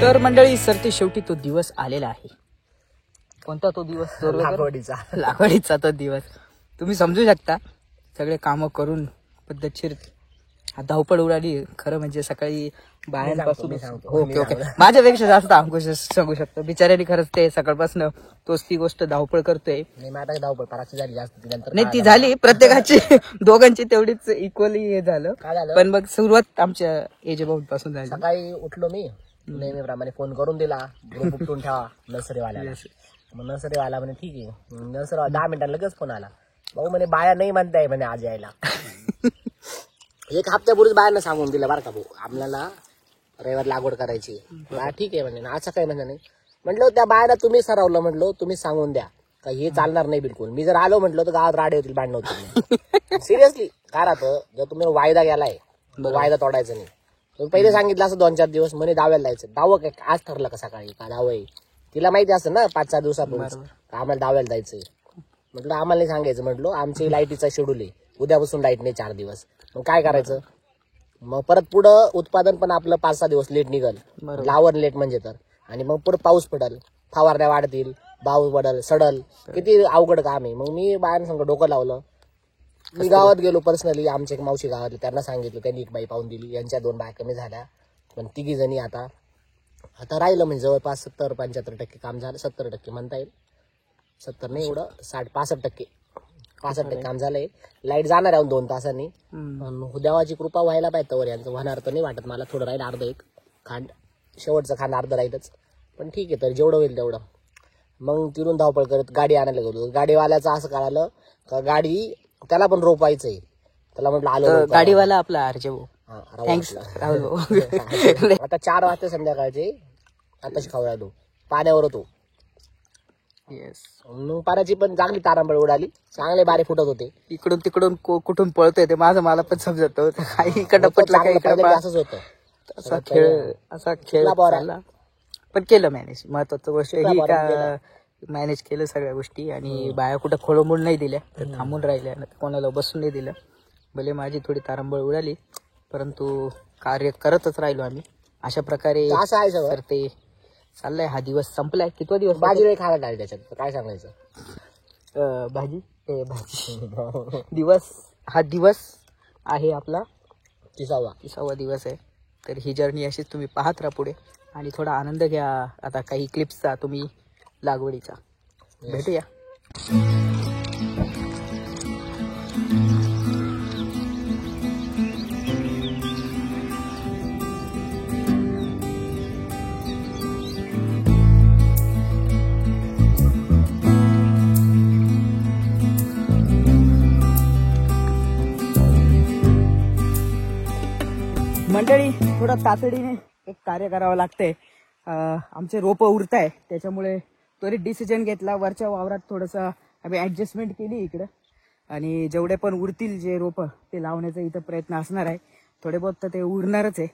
तर मंडळी सरते शेवटी तो दिवस आलेला आहे. कोणता तो दिवस? लागवडीचा तो दिवस. तुम्ही समजू शकता सगळे कामं करून पद्धतशीर धावपळ उडाली. खरं म्हणजे सकाळी बायांपासून ओके ओके माझ्यापेक्षा जास्त अंकुश सांगू शकतो. बिचाऱ्याने खरंच ते सकाळपासून तोच ती गोष्ट धावपळ करतोय. धावपळ पराची झाली जास्त नाही ती झाली प्रत्येकाची दोघांची तेवढीच इक्वली हे झालं. पण मग सुरुवात आमच्या एजेबाऊन पासून झाली. सकाळी उठलो मी नेहमीप्रमाणे फोन करून दिला ग्रुप उठून ठेवा नर्सरीवाल्याला. मग नर्सरीवाला म्हणे ठीक आहे. नर्सरी 10 मिनिटांना लगेच फोन आला. भाऊ म्हणे बाया नाही म्हणताय म्हणे आज यायला. एक हप्त्यापूर्वीच बायांना सांगून दिलं बरं का भाऊ आपल्याला रविवार लागवड करायची. ठीक आहे म्हणे असं काही म्हणजे नाही म्हटलं. त्या बायांना तुम्ही सरवलं म्हटलं तुम्ही सांगून द्या का हे चालणार नाही बिलकुल. मी जर आलो म्हटलं तर गावात राडे होतील भांडण होतील. सिरियसली काय राहतं जर तुम्ही वायदा गेलाय वायदा तोडायचा नाही. तुम्ही पहिले सांगितलं असं 2-4 दिवस म्हणे दाव्याला जायचं. दावं काय आज ठरलं का सकाळी का दावं आहे तिला माहिती असं ना 5-6 दिवसापूर्वी आम्हाला दाव्याला जायचंय. म्हटलं आम्हाला नाही सांगायचं. म्हटलं आमची लाईटीचा शेड्यूल आहे उद्यापासून लाईट नाही 4 दिवस. मग काय करायचं. मग परत पुढं उत्पादन पण आपलं 5-6 दिवस लेट निघल. लावण लेट म्हणजे तर आणि मग पुढे पाऊस पडल फवारण्या वाढतील भाव पडल सडल किती अवघड काम आहे. मग मी बायांसंग डोकं लावलं. मी गावात गेलो पर्सनली. आमच्या एक मावशी गावातली त्यांना सांगितलं. त्यांनी एक बाई पाहून दिली. यांच्या 2 बाया कमी झाल्या पण 3 जणी आता राहिलं म्हणजे जवळपास 70-75% काम झालं. 70% म्हणता येईल. 70 नाही एवढं 60-65% काम झालंय. लाईट जाणार आहे 2 तासांनी. देवाची कृपा व्हायला पाहिजे तर यांचं होणार तर नाही वाटत मला. थोडं राहील अर्ध एक खांड शेवटचं खांड अर्ध राहीलच पण ठीक आहे तर जेवढं होईल तेवढं. मग तिरून धावपळ करत गाडी आणायला गेलो. गाडीवाल्याचं असं कळालं का गाडी त्याला पण रोपायचंय. त्याला म्हटलं आलो. गाडीवाला आपला अर्जे भाऊ थँक्स राहुल भाऊ. आता 4 वाजता संध्याकाळचे आताच खाऊ राहिलो पाण्यावर होतो. मग पाण्याची पण चांगली तारांबळ उडाली. चांगले बारे फुटत होते. इकडून तिकडून कुठून पळतोय ते माझं मला पण समजत होतं. काही इकडं पटलं काही असंच होतं. असा खेळ झाला पण केलं मॅनेज. महत्वाचं गोष्ट ही का मॅनेज केलं सगळ्या गोष्टी. आणि बाया कुठं खोळंबूळ नाही दिल्या तर थांबून राहिल्या कोणाला बसून नाही दिलं. भले माझी थोडी तारांबळ उडाली परंतु कार्य करतच राहिलो आम्ही अशा प्रकारे. असं आहे सर ते चाललाय. हा दिवस संपलाय. कितवा दिवस? भाजी नाही खायला टाळली त्याच्यात काय सांगायचं. भाजी दिवस हा दिवस आहे आपला 30वा दिवस आहे. तर ही जर्नी अशीच तुम्ही पाहत राहा पुढे आणि थोडा आनंद घ्या. आता काही क्लिप्सचा तुम्ही लागवडीचा. भेटूया. मंडळी थोडं तातडीने एक कार्य करावं लागतंय. आमचे रोपं उरताय त्याच्यामुळे त्वरित डिसिजन घेतला. वरच्या वावरात थोडंसं आम्ही ॲडजस्टमेंट केली इकडं आणि जेवढे पण उरतील जे रोपं ते लावण्याचा इथं प्रयत्न असणार आहे. थोडे बहुत तर ते उरणारच आहे.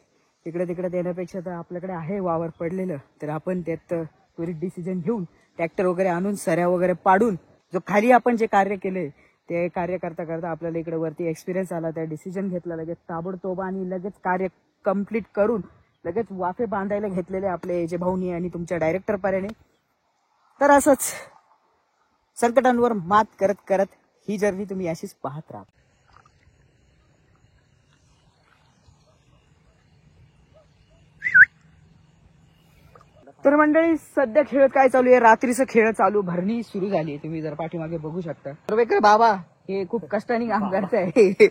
इकडे तिकडे देण्यापेक्षा तर आपल्याकडे आहे वावर पडलेलं तर आपण त्यात त्वरित डिसिजन घेऊन ट्रॅक्टर वगैरे आणून सऱ्या वगैरे पाडून जो खाली आपण जे कार्य केले ते कार्य करता करता आपल्याला इकडे वरती एक्सपिरियन्स आला. त्या डिसिजन घेतला लगेच ताबडतोब आणि लगेच कार्य कंप्लीट करून लगेच वाफे बांधायला घेतलेले आपले जे भाऊनी आणि तुमच्या डायरेक्टर पर्याने. तर असंच संकटांवर मात करत करत ही जर्नी तुम्ही अशीच पाहत राहा. तर मंडळी सध्या खेळ काय चालू आहे. रात्रीचं खेळ चालू भरणी सुरू झाली. तुम्ही जर पाठीमागे बघू शकता. तर बाबा हे खूप कष्टाने काम करत आहे.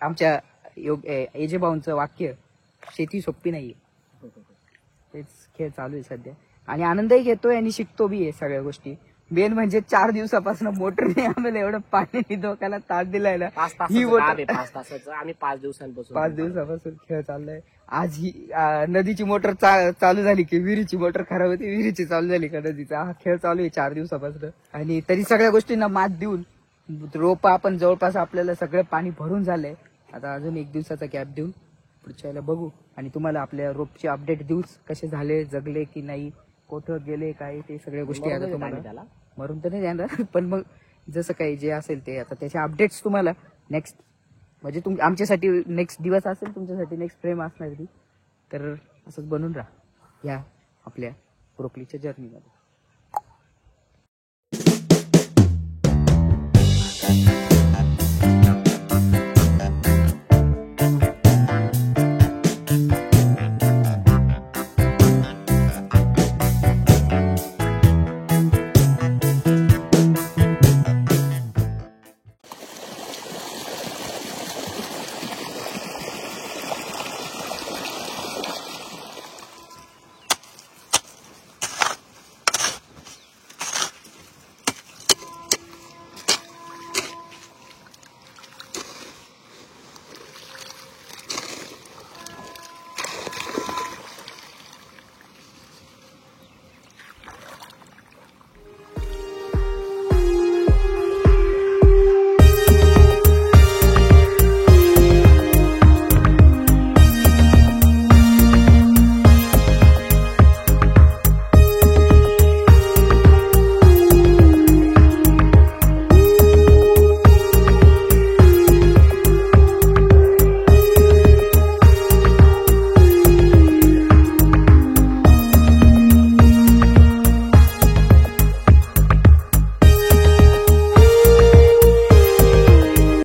आमच्या एजे भाऊंचं वाक्य शेती सोपी नाहीये. तेच खेळ चालू आहे सध्या आणि आनंदही घेतोय आणि शिकतो बी आहे सगळ्या गोष्टी. मेन म्हणजे 4 दिवसापासून मोटरने आम्हाला एवढं पाणी धोक्याला ताट दिलाय ना. ही मोटर 5 तासाचं आम्ही 5 दिवसापासून खेळ चाललाय. आज ही नदीची मोटर चालू झाली की विहिरीची मोटर खराब होती. विहिरीची चालू झाली का नदीचा. हा खेळ चालू आहे 4 दिवसापासून आणि तरी सगळ्या गोष्टींना मात देऊन रोप आपण जवळपास आपल्याला सगळं पाणी भरून झालंय. आता अजून 1 दिवसाचा गॅप देऊन पुढच्या वेळेला बघू आणि तुम्हाला आपल्या रोपची अपडेट देऊच. कसे झाले जगले की नाही कुठं गेले काय ते सगळ्या गोष्टी आता तुम्हाला मरून तर नाही जाणार पण मग जसं काही जे असेल ते आता त्याचे अपडेट्स तुम्हाला नेक्स्ट म्हणजे आमच्यासाठी नेक्स्ट दिवस असेल तुमच्यासाठी नेक्स्ट फ्रेम असणार ती तर असंच बनून राहा या आपल्या ब्रोकलीच्या जर्नीमध्ये.